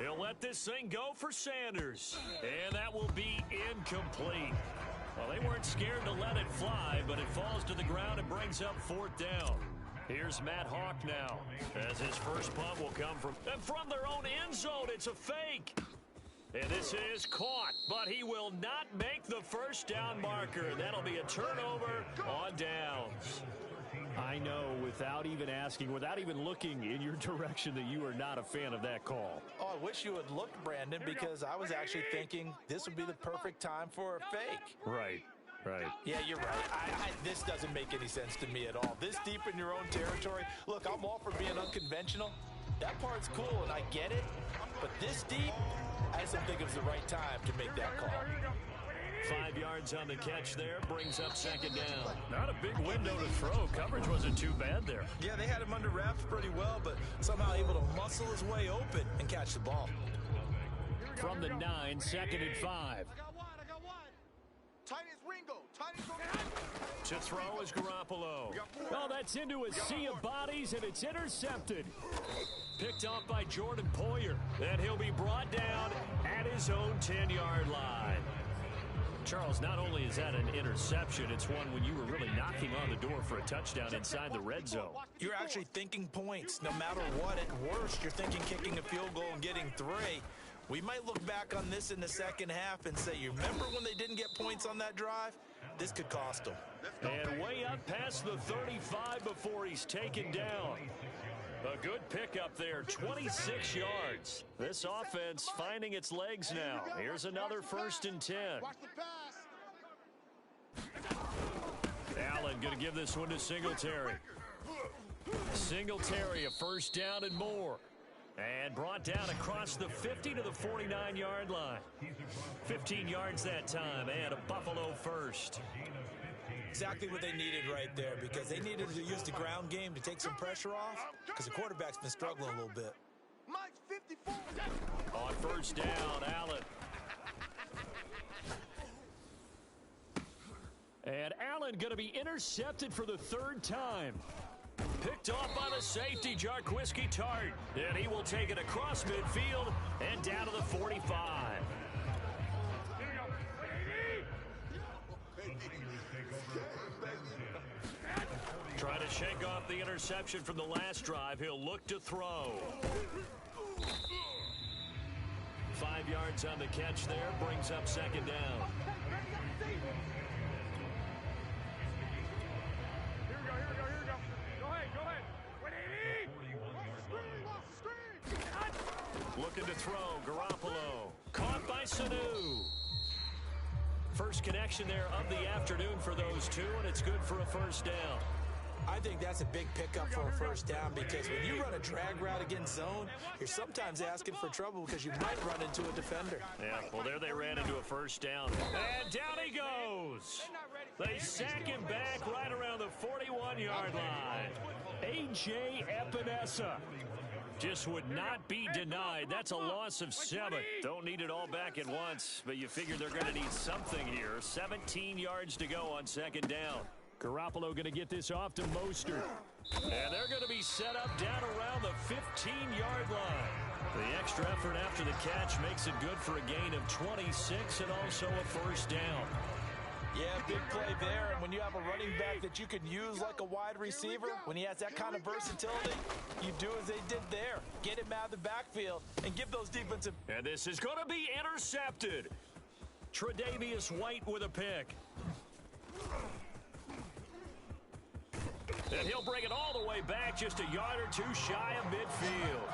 He'll let this thing go for Sanders. And that will be incomplete. Well, they weren't scared to let it fly, but it falls to the ground and brings up 4th down. Here's Matt Hawk now, as his first punt will come from their own end zone. It's a fake. And this is caught, but he will not make the first down marker. That'll be a turnover on downs. I know, without even asking, without even looking in your direction, that you are not a fan of that call. Oh, I wish you had looked, Brandon, because I was actually thinking this would be the perfect time for a fake. Right. Yeah, you're right. This doesn't make any sense to me at all. This deep in your own territory. Look, I'm all for being unconventional. That part's cool, and I get it. But this deep, I just don't think it was the right time to make that call. 5 yards on the catch there, brings up 2nd down. Not a big window to throw. Coverage wasn't too bad there. Yeah, they had him under wraps pretty well, but somehow able to muscle his way open and catch the ball. From the 9, 2nd and 5. I got one. Tight as Ringo. To throw is Garoppolo. Oh, that's into a sea of bodies, and it's intercepted. Picked off by Jordan Poyer. And he'll be brought down at his own 10-yard line. Charles, not only is that an interception, it's one when you were really knocking on the door for a touchdown inside the red zone. You're actually thinking points. No matter what, at worst, you're thinking kicking a field goal and getting 3. We might look back on this in the second half and say, you remember when they didn't get points on that drive? This could cost them. And way up past the 35 before he's taken down. A good pickup there, 26 yards. This offense finding its legs now. Here's another 1st and 10. Allen going to give this one to Singletary. Singletary, a 1st down and more. And brought down across the 50 to the 49-yard line. 15 yards that time, and a Buffalo 1st. Exactly what they needed right there, because they needed to use the ground game to take some pressure off, because the quarterback's been struggling a little bit. On 1st down, Allen. And Allen going to be intercepted for the 3rd time. Picked off by the safety, Jarquiski Tart. And he will take it across midfield and down to the 45. Trying to shake off the interception from the last drive. He'll look to throw. 5 yards on the catch there. Brings up 2nd down. Looking to throw, Garoppolo. Caught by Sanu. First connection there of the afternoon for those two, and it's good for a 1st down. I think that's a big pickup for a 1st down, because when you run a drag route against zone, you're sometimes asking for trouble because you might run into a defender. Yeah, well, there they ran into a 1st down. And down he goes. They sack him back right around the 41-yard line. A.J. Epinesa just would not be denied. That's a loss of 7. Don't need it all back at once, but you figure they're going to need something here. 17 yards to go on 2nd down. Garoppolo going to get this off to Mostert. And they're going to be set up down around the 15-yard line. The extra effort after the catch makes it good for a gain of 26 and also a 1st down. Yeah, big play there. And when you have a running back that you can use like a wide receiver, when he has that kind of versatility, you do as they did there. Get him out of the backfield and give those defensive. And this is going to be intercepted. Tre'Davious White with a pick. And he'll bring it all the way back, just a yard or 2 shy of midfield.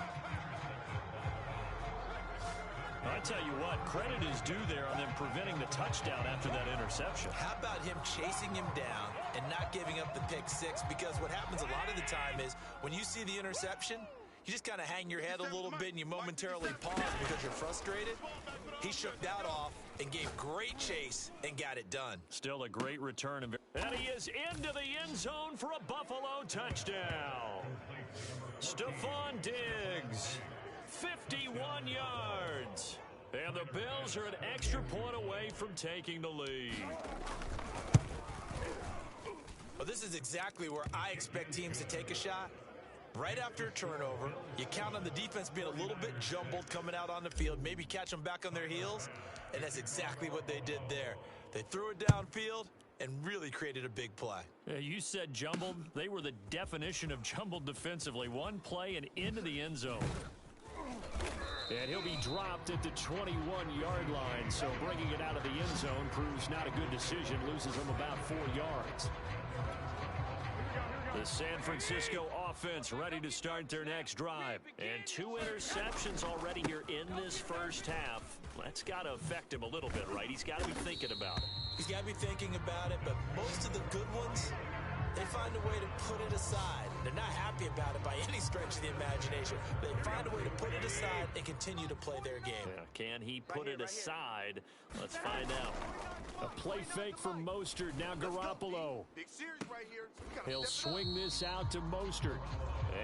I tell you what, credit is due there on them preventing the touchdown after that interception. How about him chasing him down and not giving up the pick 6? Because what happens a lot of the time is when you see the interception, you just kind of hang your head a little bit and you momentarily pause because you're frustrated. He shook that off and gave great chase and got it done. Still a great return. And he is into the end zone for a Buffalo touchdown. Stephon Diggs, 51 yards. And the Bills are an extra point away from taking the lead. Well, this is exactly where I expect teams to take a shot. right after a turnover. You count on the defense being a little bit jumbled coming out on the field, maybe catch them back on their heels, and that's exactly what they did there. They threw it downfield and really created a big play. You said jumbled. They were the definition of jumbled defensively. One play and into the end zone. And he'll be dropped at the 21-yard line, so bringing it out of the end zone proves not a good decision. Loses him about 4 yards. The San Francisco offense ready to start their next drive. And 2 interceptions already here in this first half. That's got to affect him a little bit, right? He's got to be thinking about it. He's got to be thinking about it, but most of the good ones, they find a way to put it aside. They're not happy about it by any stretch of the imagination. They find a way to put it aside and continue to play their game. Yeah, can he put it aside? Let's find out. A play fake for Mostert. Now Garoppolo. Big series right here. He'll swing this out to Mostert.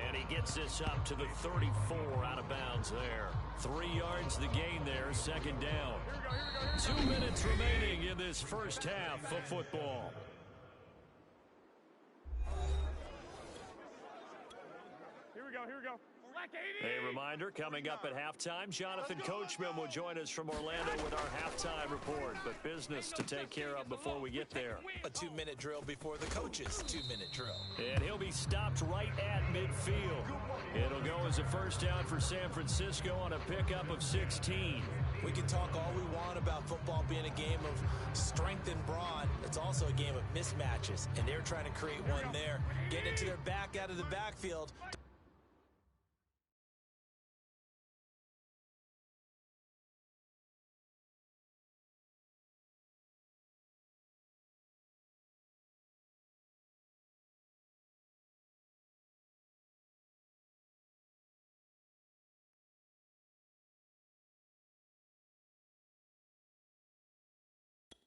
And he gets this up to the 34, out of bounds there. 3 yards the gain there, second down. 2 minutes remaining in this first half of football. Here we go. A reminder, coming up at halftime, Jonathan Coachman will join us from Orlando with our halftime report. But business to take care of before we get there. A 2-minute drill before the coach's 2-minute drill. And he'll be stopped right at midfield. It'll go as a first down for San Francisco on a pickup of 16. We can talk all we want about football being a game of strength and brawn. It's also a game of mismatches, and they're trying to create one there. Getting it to their back out of the backfield.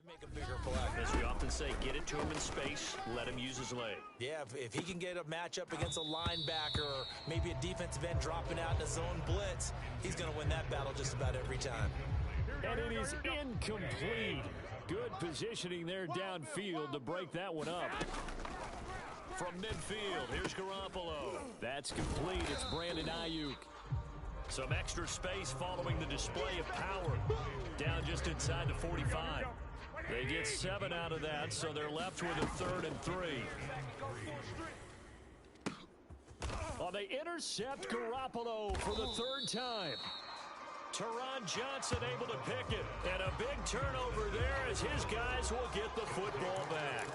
Make a bigger play. As we often say, get it to him in space, let him use his leg. Yeah, if he can get a matchup against a linebacker or maybe a defensive end dropping out in a zone blitz, he's going to win that battle just about every time. And it is incomplete. Good positioning there downfield to break that one up. From midfield, here's Garoppolo. That's complete. It's Brandon Ayuk. Some extra space following the display of power. Down just inside the 45. They get 7 out of that, so they're left with a 3rd and 3. Oh, they intercept Garoppolo for the 3rd time. Teron Johnson able to pick it. And a big turnover there as his guys will get the football back.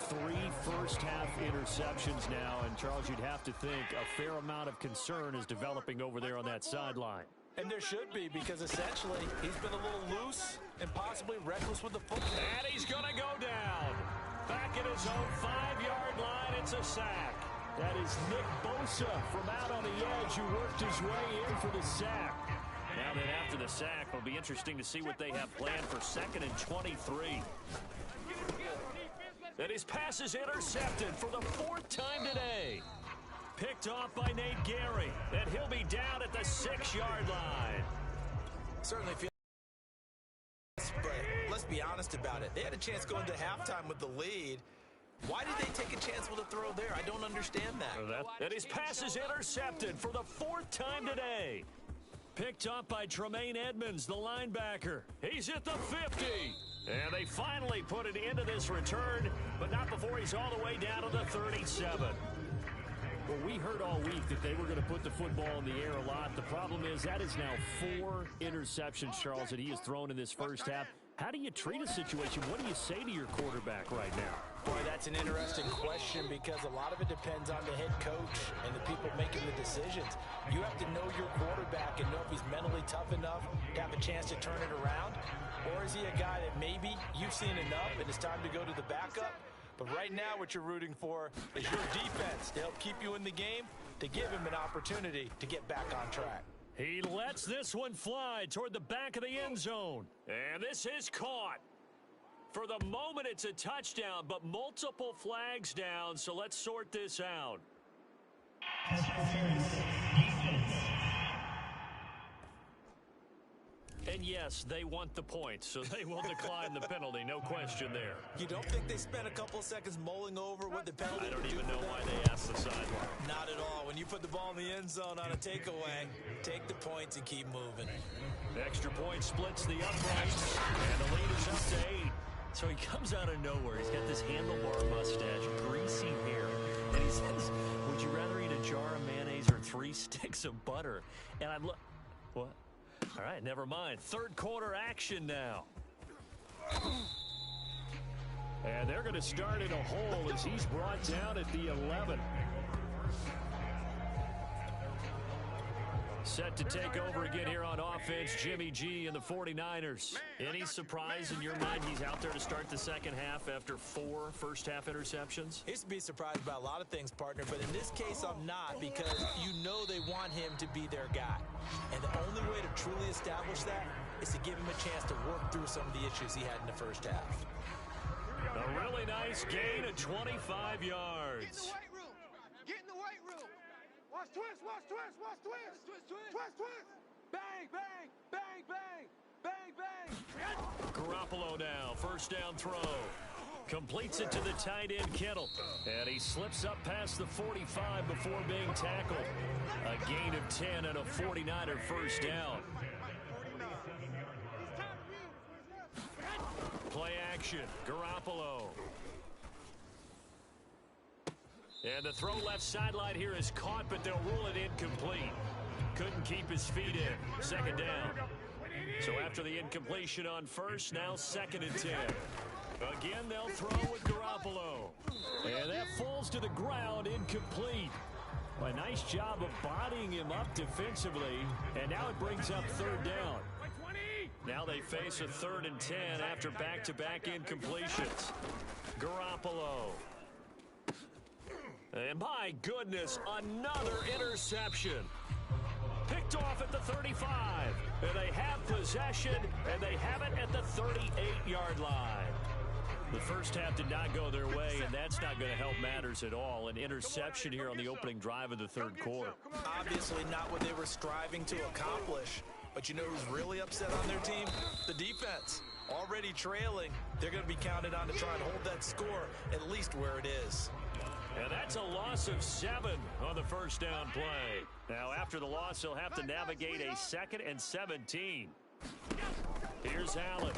3 first-half interceptions now, and Charles, you'd have to think a fair amount of concern is developing over there on that sideline. And there should be, because essentially he's been a little loose and possibly reckless with the football. And he's going to go down. Back at his own 5-yard line, it's a sack. That is Nick Bosa from out on the edge who worked his way in for the sack. Now then, after the sack, it'll be interesting to see what they have planned for 2nd and 23. And his pass is intercepted for the 4th time today. Picked off by Nate Gary, and he'll be down at the 6-yard line. Certainly feels, but let's be honest about it. They had a chance going to halftime with the lead. Why did they take a chance with a throw there? I don't understand that. And his pass is intercepted for the 4th time today. Picked up by Tremaine Edmonds, the linebacker. He's at the 50. And they finally put it into this return, but not before he's all the way down to the 37. Well, we heard all week that they were going to put the football in the air a lot. The problem is that is now 4 interceptions, Charles, that he has thrown in this first half. How do you treat a situation? What do you say to your quarterback right now? Boy, that's an interesting question because a lot of it depends on the head coach and the people making the decisions. You have to know your quarterback and know if he's mentally tough enough to have a chance to turn it around. Or is he a guy that maybe you've seen enough and it's time to go to the backup? But right now what you're rooting for is your defense to help keep you in the game, to give him an opportunity to get back on track. He lets this one fly toward the back of the end zone. And this is caught. For the moment, it's a touchdown, but multiple flags down, so let's sort this out. A And yes, they want the point, so they will decline the penalty. No question there. You don't think they spent a couple of seconds mulling over what the penalty I don't would do even for know them? why they asked the sideline. Not at all. When you put the ball in the end zone on a takeaway, take the points and keep moving. Extra point splits the uprights, and the lead is up to 8. So he comes out of nowhere. He's got this handlebar mustache, greasy hair, and he says, would you rather eat a jar of mayonnaise or 3 sticks of butter? And I'm look, what? All right, never mind. Third quarter action now. And they're going to start in a hole as he's brought down at the 11. Set to take over again here on offense, Jimmy G and the 49ers. Any surprise in your mind he's out there to start the second half after 4 first-half interceptions? I used to be surprised about a lot of things, partner, but in this case I'm not, because you know they want him to be their guy. And the only way to truly establish that is to give him a chance to work through some of the issues he had in the first half. A really nice gain of 25 yards. Get in the weight room. Get in the weight room. Watch twist, watch twist, watch twist. Twist, twist. Bang, bang, bang, bang, bang, bang. Garoppolo now, first down throw. Completes it to the tight end, Kittle. And he slips up past the 45 before being tackled. A gain of 10 and a 49er first down. Play action, Garoppolo. And the throw left sideline here is caught, but they'll rule it incomplete. Couldn't keep his feet in. Second down. So after the incompletion on first, now second and 10. Again, they'll throw with Garoppolo. And that falls to the ground, incomplete. A nice job of bodying him up defensively. And now it brings up third down. Now they face a 3rd and 10 after back-to-back incompletions. Garoppolo. And my goodness, another interception. Picked off at the 35. And they have possession, and they have it at the 38-yard line. The first half did not go their way, and that's not going to help matters at all. An interception here on the opening drive of the third quarter. Obviously not what they were striving to accomplish. But you know who's really upset on their team? The defense. Already trailing, they're going to be counted on to try and hold that score at least where it is. And that's a loss of 7 on the first down play. Now, after the loss, he'll have to navigate a 2nd and 17. Here's Allen.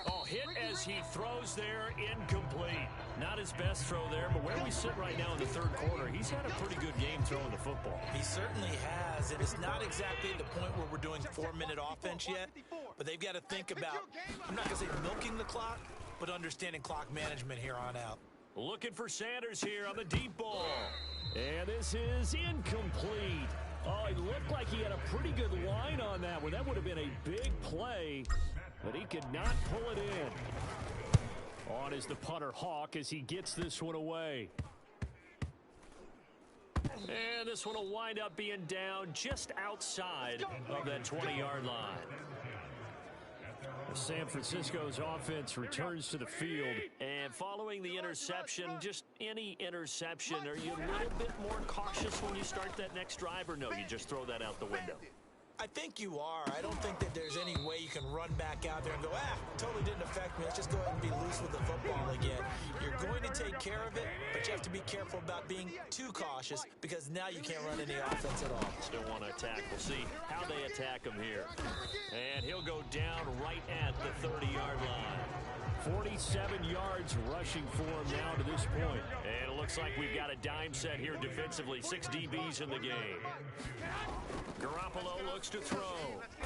Oh, hit as he throws there, incomplete. Not his best throw there, but where we sit right now in the third quarter, he's had a pretty good game throwing the football. He certainly has, and it's not exactly the point where we're doing 4-minute offense yet, but they've got to think about, I'm not going to say milking the clock, but understanding clock management here on out. Looking for Sanders here on the deep ball. And this is incomplete. Oh, it looked like he had a pretty good line on that one. That would have been a big play, but he could not pull it in. On is the punter, Hawk, as he gets this one away. And this one will wind up being down just outside of that 20-yard line. San Francisco's offense returns to the field. And following the interception, just any interception, are you a little bit more cautious when you start that next drive, or no, you just throw that out the window? I think you are. I don't think that there's any way you can run back out there and go, totally didn't affect me. Let's just go ahead and be loose with the football again. You're going to take care of it, but you have to be careful about being too cautious because now you can't run any offense at all. Still want to attack. We'll see how they attack him here. And he'll go down right at the 30-yard line. 47 yards rushing for him now to this point. And it looks like we've got a dime set here defensively. 6 DBs in the game. Garoppolo looks to throw.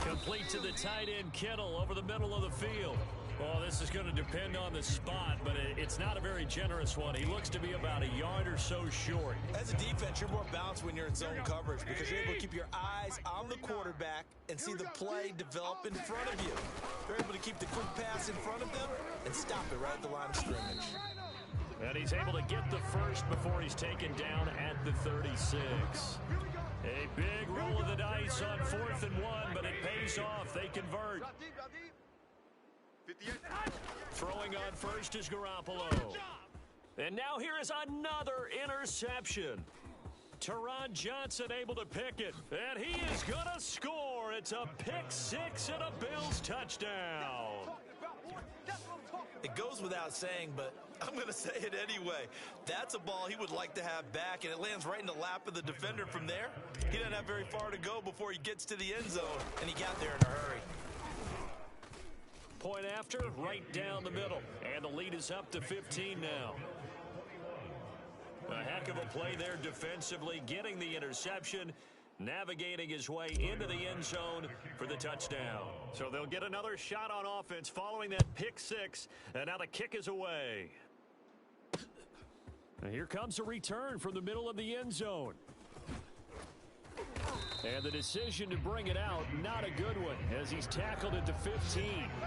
Complete to the tight end, Kittle, over the middle of the field. Well, this is going to depend on the spot, but it's not a very generous one. He looks to be about a yard or so short. As a defense, you're more balanced when you're in zone coverage because you're able to keep your eyes on the quarterback and see the play develop in front of you. You're able to keep the quick pass in front of them and stop it right at the line of scrimmage. And he's able to get the first before he's taken down at the 36. A big roll of the dice on 4th and 1, but it pays off. They convert. Throwing on first is Garoppolo. And now here is another interception. Teron Johnson able to pick it. And he is going to score at it's a pick six and a Bills touchdown. It goes without saying, but I'm going to say it anyway. That's a ball he would like to have back, and it lands right in the lap of the defender from there. He doesn't have very far to go before he gets to the end zone, and he got there in a hurry. Point after, right down the middle. And the lead is up to 15 now. A heck of a play there defensively, getting the interception, navigating his way into the end zone for the touchdown. So they'll get another shot on offense following that pick six, and now the kick is away. And here comes a return from the middle of the end zone. And the decision to bring it out, not a good one, as he's tackled at the 15.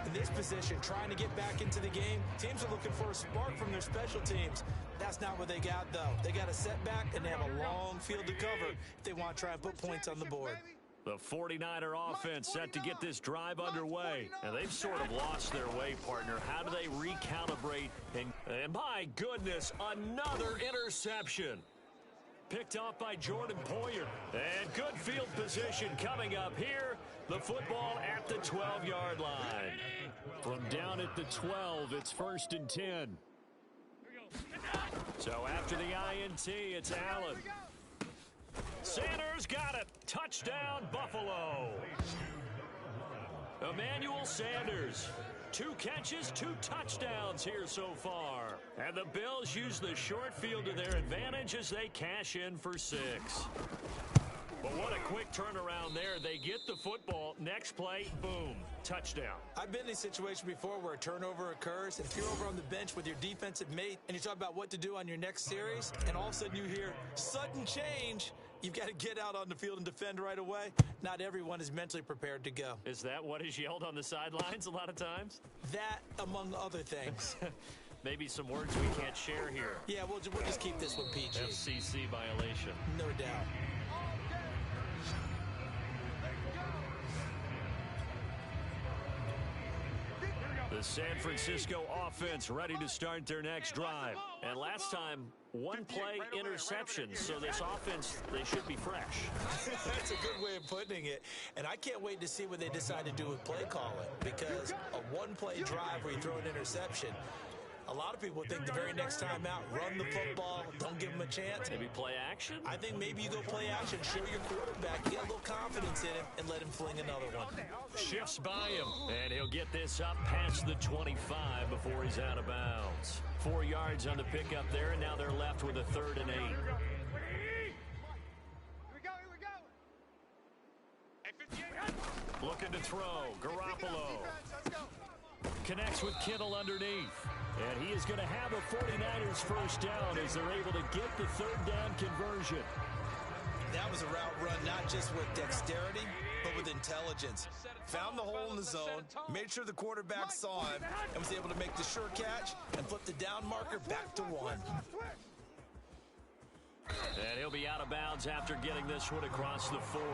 In this position, trying to get back into the game, teams are looking for a spark from their special teams. That's not what they got, though. They got a setback, and they have a long field to cover if they want to try and put points on the board. The 49er offense set to get this drive underway. And they've sort of lost their way, partner. How do they recalibrate? And my goodness, another interception. Picked off by Jordan Poyer. And good field position coming up here. The football at the 12-yard line. From down at the 12, it's 1st and 10. So after the INT, it's Allen. Sanders got it. Touchdown, Buffalo. Emmanuel Sanders. 2 catches, 2 touchdowns here so far. And the Bills use the short field to their advantage as they cash in for 6. But what a quick turnaround there. They get the football. Next play, boom, touchdown. I've been in a situation before where a turnover occurs, and if you're over on the bench with your defensive mate and you talk about what to do on your next series, and all of a sudden you hear sudden change, you've got to get out on the field and defend right away. Not everyone is mentally prepared to go. Is that what is yelled on the sidelines a lot of times? That, among other things. Maybe some words we can't share here. Yeah, we'll just keep this one PG. FCC violation. No doubt. The San Francisco offense ready to start their next drive. And last time, 1-play interception. So this offense, they should be fresh. That's a good way of putting it. And I can't wait to see what they decide to do with play calling. Because a 1-play drive where you throw an interception, a lot of people think the very next time out, run the football, don't give them a chance. Maybe play action? I think maybe you go play action, show your quarterback, get a little confidence in him, and let him fling another one. Shifts by him, and he'll get this up past the 25 before he's out of bounds. 4 yards on the pickup there, and now they're left with a 3rd and 8. Here we go. Looking to throw, Garoppolo. Connects with Kittle underneath. And he is going to have a 49ers first down as they're able to get the 3rd down conversion. That was a route run not just with dexterity, but with intelligence. Found the hole in the zone, made sure the quarterback saw him, and was able to make the sure catch and flip the down marker back to 1. And he'll be out of bounds after getting this one across the 40.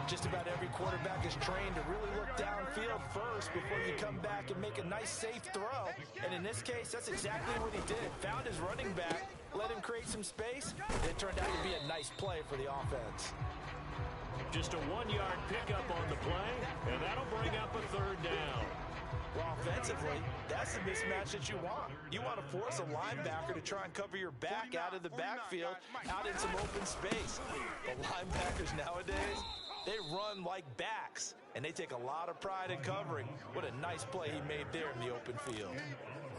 Just about every quarterback is trained to really look downfield first before you come back and make a nice, safe throw. And in this case, that's exactly what he did. Found his running back, let him create some space, and it turned out to be a nice play for the offense. Just a 1-yard pickup on the play, and that'll bring up a 3rd down. Well, offensively, that's the mismatch that you want. You want to force a linebacker to try and cover your back out of the backfield, out in some open space. The linebackers nowadays, they run like backs, and they take a lot of pride in covering. What a nice play he made there in the open field.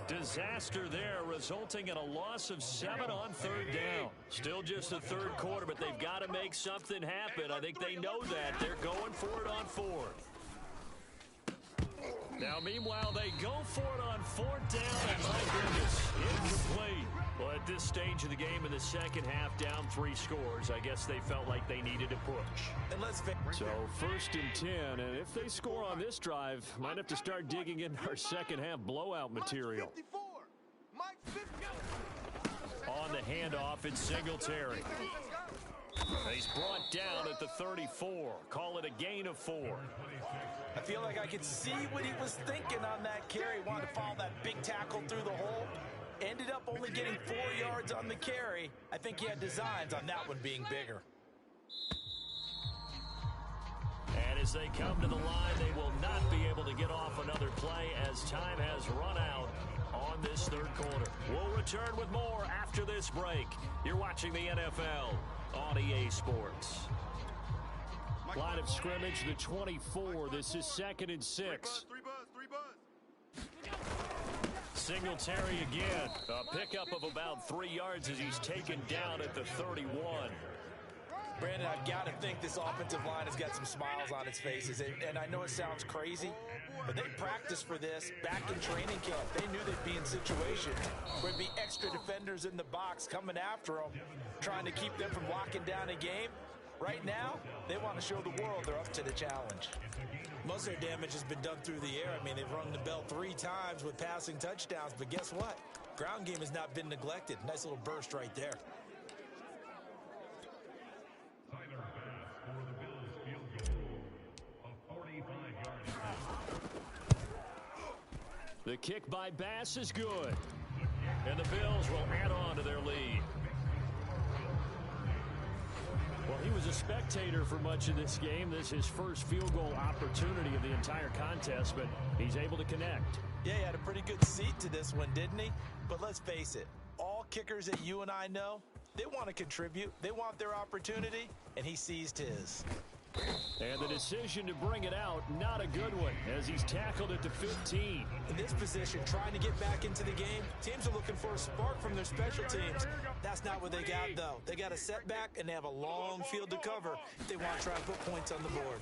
Disaster there, resulting in a loss of 7 on 3rd down. Still just the 3rd quarter, but they've got to make something happen. I think they know that. They're going for it on 4th. Now, meanwhile, they go for it on 4th down, and my goodness, incomplete. Well, at this stage of the game in the second half, down 3 scores, I guess they felt like they needed to push. And let's so 1st and 10, and if they score on this drive, might have to start digging in our second half blowout material. On the handoff, it's Singletary. He's brought down at the 34. Call it a gain of 4. I feel like I could see what he was thinking on that carry. Wanted to follow that big tackle through the hole. Ended up only getting 4 yards on the carry. I think he had designs on that one being bigger. And And as they come to the line, they will not be able to get off another play as time has run out on this third quarter. We'll return with more after this break. You're watching the NFL on EA Sports. Line of scrimmage, the 24. This is 2nd and 6. Singletary again. A pickup of about 3 yards as he's taken down at the 31. Brandon, I've got to think this offensive line has got some smiles on its faces. And I know it sounds crazy, but they practiced for this back in training camp. They knew they'd be in situations where there'd be extra defenders in the box coming after them, trying to keep them from locking down a game. Right now, they want to show the world they're up to the challenge. Most of their damage has been done through the air. I mean, they've rung the bell 3 times with passing touchdowns, but guess what? Ground game has not been neglected. Nice little burst right there. The kick by Bass is good. And the Bills will add on to their lead. Well, he was a spectator for much of this game. This is his first field goal opportunity of the entire contest, but he's able to connect. Yeah, he had a pretty good seat to this one, didn't he? But let's face it, all kickers that you and I know, they want to contribute. They want their opportunity, and he seized his. And the decision to bring it out, not a good one, as he's tackled at the 15. In this position, trying to get back into the game, teams are looking for a spark from their special teams. That's not what they got, though. They got a setback, and they have a long field to cover if they want to try and put points on the board.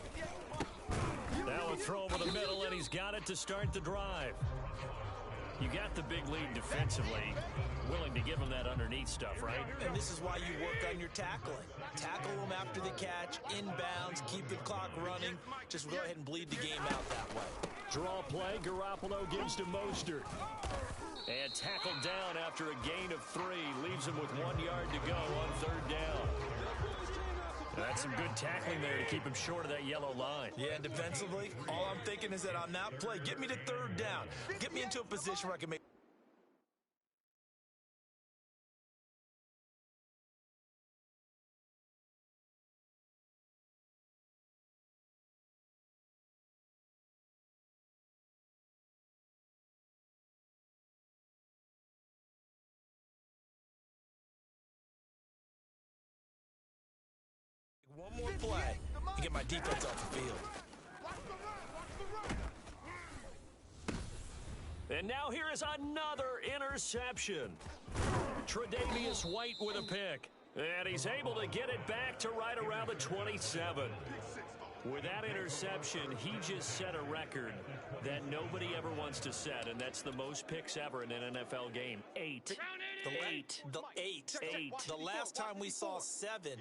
Now a throw over the middle, and he's got it to start the drive. You got the big lead defensively. Willing to give him that underneath stuff, right? And this is why you work on your tackling. Tackle them after the catch, inbounds, keep the clock running. Just go ahead and bleed the game out that way. Draw play, Garoppolo gives to Mostert. And tackled down after a gain of 3. Leaves him with 1 yard to go on 3rd down. That's some good tackling there to keep him short of that yellow line. Yeah, and defensively, all I'm thinking is that on that play, get me to 3rd down. Get me into a position where I can make... one more play and get my defense off the field. And now here is another interception. Tre'Davious White with a pick. And he's able to get it back to right around the 27. With that interception, he just set a record that nobody ever wants to set, and that's the most picks ever in an NFL game. 8. The last time we saw 7,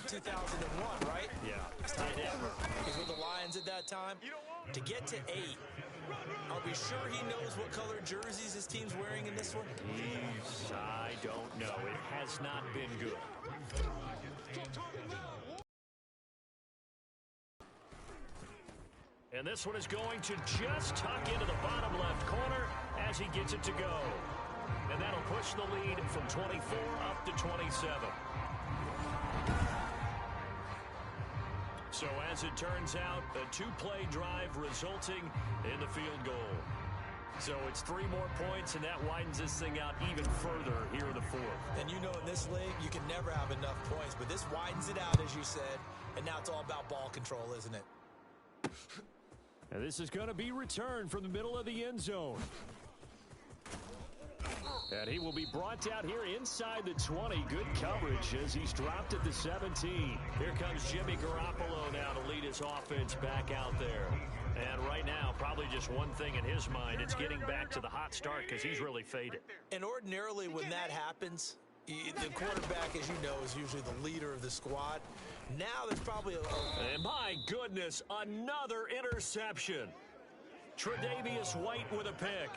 2001, right? Yeah. Tied ever. Because with the Lions at that time, to get to 8, are we sure he knows what color jerseys his team's wearing in this one? I don't know. It has not been good. And this one is going to just tuck into the bottom left corner as he gets it to go. And that'll push the lead from 24 up to 27. So as it turns out, a 2-play drive resulting in the field goal. So it's 3 more points, and that widens this thing out even further here in the 4th. And you know in this league, you can never have enough points, but this widens it out, as you said, and now it's all about ball control, isn't it? And this is going to be returned from the middle of the end zone. And he will be brought out here inside the 20. Good coverage as he's dropped at the 17. Here comes Jimmy Garoppolo now to lead his offense back out there. And right now, probably just one thing in his mind, it's getting back to the hot start because he's really faded. And ordinarily when that happens, the quarterback, as you know, is usually the leader of the squad. Now there's probably And my goodness, another interception. Tre'Davious White with a pick.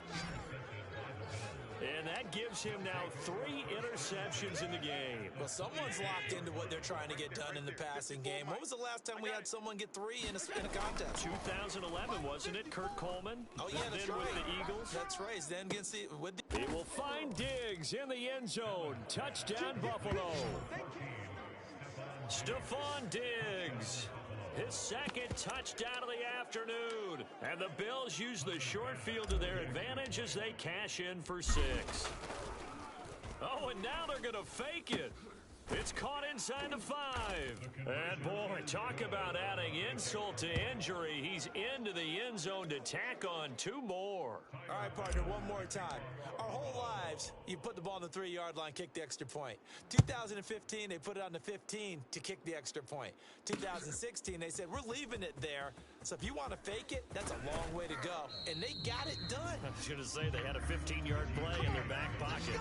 And that gives him now 3 interceptions in the game. Well, someone's locked into what they're trying to get done in the passing game. When was the last time we had someone get 3 in a contest? 2011, wasn't it? Kurt Coleman? Oh, yeah, that's right. With the Eagles? That's right. Then against the... He will find Diggs in the end zone. Touchdown, Buffalo. Stephon Diggs. His second touchdown of the afternoon. And the Bills use the short field to their advantage as they cash in for 6. Oh, and now they're going to fake it. It's caught inside the 5. And, boy, talk about adding insult to injury. He's into the end zone to tack on 2 more. All right, partner, one more time. Our whole lives, you put the ball on the 3-yard line, kick the extra point. 2015, they put it on the 15 to kick the extra point. 2016, they said, we're leaving it there. So if you want to fake it, that's a long way to go. And they got it done. I was going to say they had a 15-yard play in their back pocket.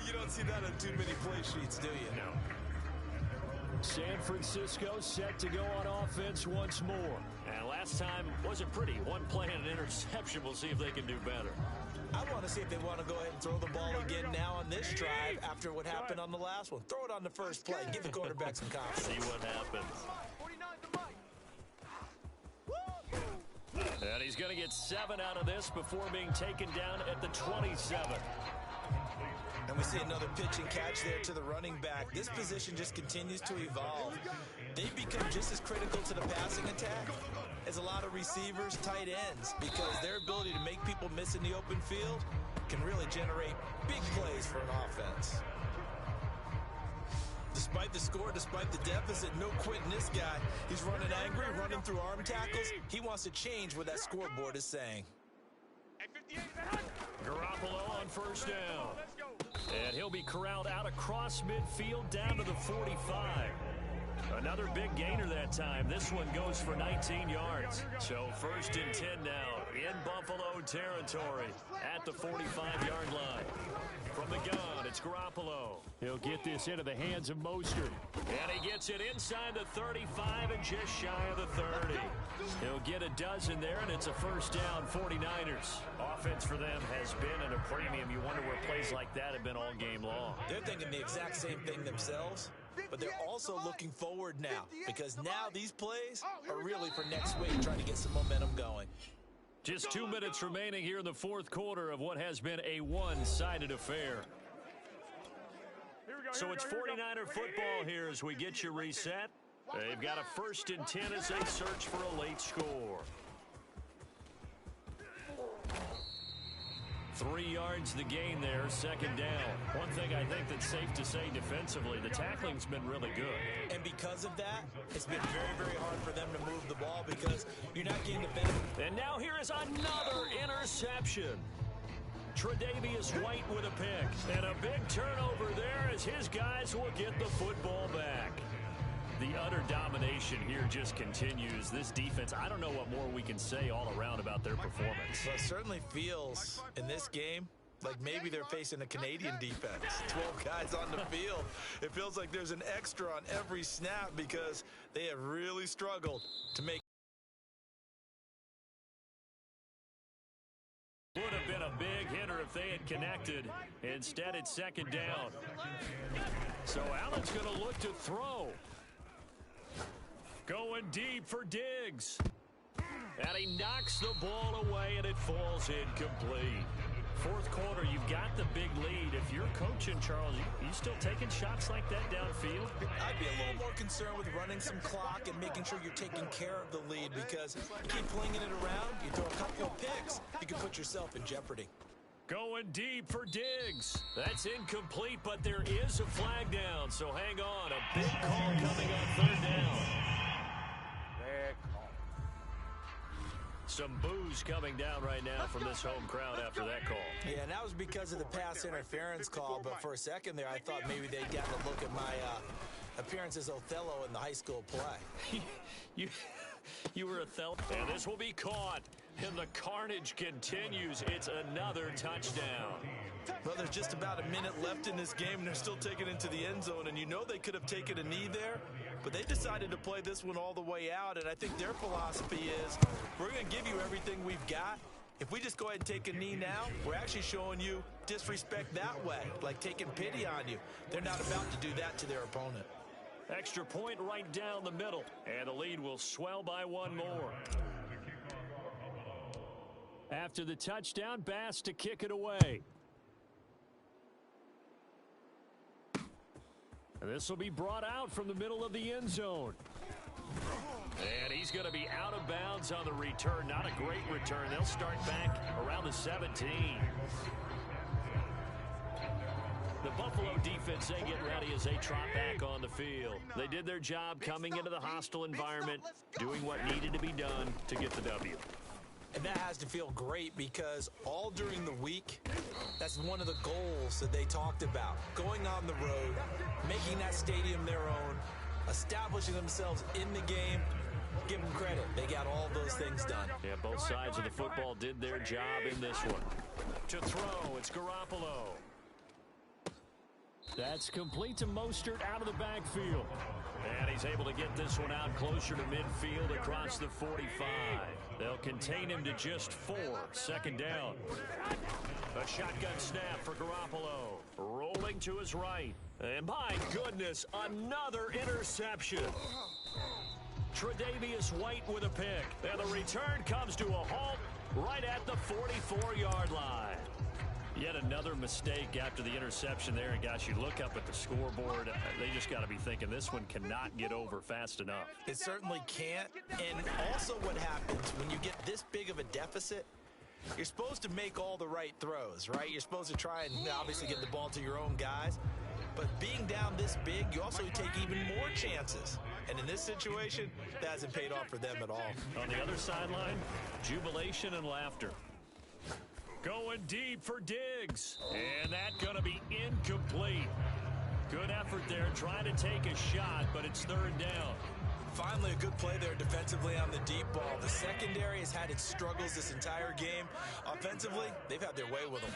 You don't see that on too many play sheets, do you? No. San Francisco set to go on offense once more. And last time wasn't pretty. One play and an interception. We'll see if they can do better. I want to see if they want to go ahead and throw the ball again now on this drive after what happened on the last one. Throw it on the first play. Give the quarterback some confidence. See what happens. And he's going to get 7 out of this before being taken down at the 27. And we see another pitch and catch there to the running back. This position just continues to evolve. They become just as critical to the passing attack as a lot of receivers, tight ends, because their ability to make people miss in the open field can really generate big plays for an offense. Despite the score, despite the deficit, no quitting this guy. He's running angry, running through arm tackles. He wants to change what that scoreboard is saying. Garoppolo on first down. And he'll be corralled out across midfield down to the 45. Another big gainer that time. This one goes for 19 yards. So 1st and 10 now in Buffalo territory at the 45-yard line. From the gun, it's Garoppolo. He'll get this into the hands of Mostert. And he gets it inside the 35 and just shy of the 30. He'll get a dozen there, and it's a first down, 49ers. Offense for them has been at a premium. You wonder where plays like that have been all game long. They're thinking the exact same thing themselves, but they're also looking forward now because now these plays are really for next week, trying to get some momentum going. Just 2 minutes remaining here in the 4th quarter of what has been a one-sided affair. So it's 49er football here as we get you reset. They've got a 1st and 10 as they search for a late score. 3 yards the gain there, 2nd down. One thing I think that's safe to say defensively, the tackling's been really good. And because of that, it's been very, very hard for them to move the ball because you're not getting the benefit. And now here is another interception. Tre'Davious White with a pick. And a big turnover there as his guys will get the football back. The utter domination here just continues. This defense, I don't know what more we can say all around about their performance. Well, it certainly feels in this game like maybe they're facing a Canadian defense. 12 guys on the field. It feels like there's an extra on every snap because they have really struggled to make. Would have been a big hitter if they had connected. Instead, it's 2nd down. So Allen's going to look to throw. Going deep for Diggs. And he knocks the ball away, and it falls incomplete. 4th quarter, you've got the big lead. If you're coaching, Charles, you still taking shots like that downfield? I'd be a little more concerned with running some clock and making sure you're taking care of the lead because you keep flinging it around, you throw a couple of picks, you can put yourself in jeopardy. Going deep for Diggs. That's incomplete, but there is a flag down, so hang on. A big call coming on 3rd down. Some boos coming down right now from this home crowd after that call. Yeah, and that was because of the pass interference call, but for a second there I thought maybe they'd gotten a look at my appearance as Othello in the high school play. You were Othello. And this will be caught. And the carnage continues. It's another touchdown. Well, there's just about a minute left in this game, and they're still taking it into the end zone. And you know they could have taken a knee there, but they decided to play this one all the way out. And I think their philosophy is, we're going to give you everything we've got. If we just go ahead and take a knee now, we're actually showing you disrespect that way, like taking pity on you. They're not about to do that to their opponent. Extra point right down the middle. And the lead will swell by 1 more. After the touchdown, Bass to kick it away. And this will be brought out from the middle of the end zone. He's going to be out of bounds on the return. Not a great return. They'll start back around the 17. The Buffalo defense, they get ready as they trot back on the field. They did their job coming into the hostile environment, doing what needed to be done to get the W. And that has to feel great because all during the week, that's one of the goals that they talked about. Going on the road, making that stadium their own, establishing themselves in the game. Give them credit. They got all those things done. Yeah, both sides of the football did their job in this one. To throw, it's Garoppolo. That's complete to Mostert out of the backfield. And he's able to get this one out closer to midfield across the 45. They'll contain him to just 4. Second down. A shotgun snap for Garoppolo. Rolling to his right. And my goodness, another interception. Tre'Davious White with a pick. And the return comes to a halt right at the 44-yard line. Yet another mistake after the interception there. And, gosh, you look up at the scoreboard. They just got to be thinking this one cannot get over fast enough. It certainly can't. And also what happens when you get this big of a deficit, you're supposed to make all the right throws, right? You're supposed to try and obviously get the ball to your own guys. But being down this big, you also take even more chances. And in this situation, that hasn't paid off for them at all. On the other sideline, jubilation and laughter. Going deep for Diggs. And that's going to be incomplete. Good effort there trying to take a shot, but it's third down. Finally, a good play there defensively on the deep ball. The secondary has had its struggles this entire game. Offensively, they've had their way with them.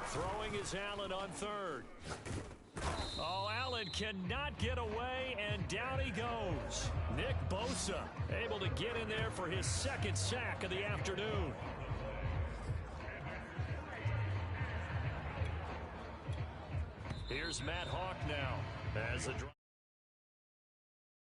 Throwing is Allen on third. Oh, Allen cannot get away, and down he goes. Nick Bosa able to get in there for his second sack of the afternoon. Here's Matt Hawk now as the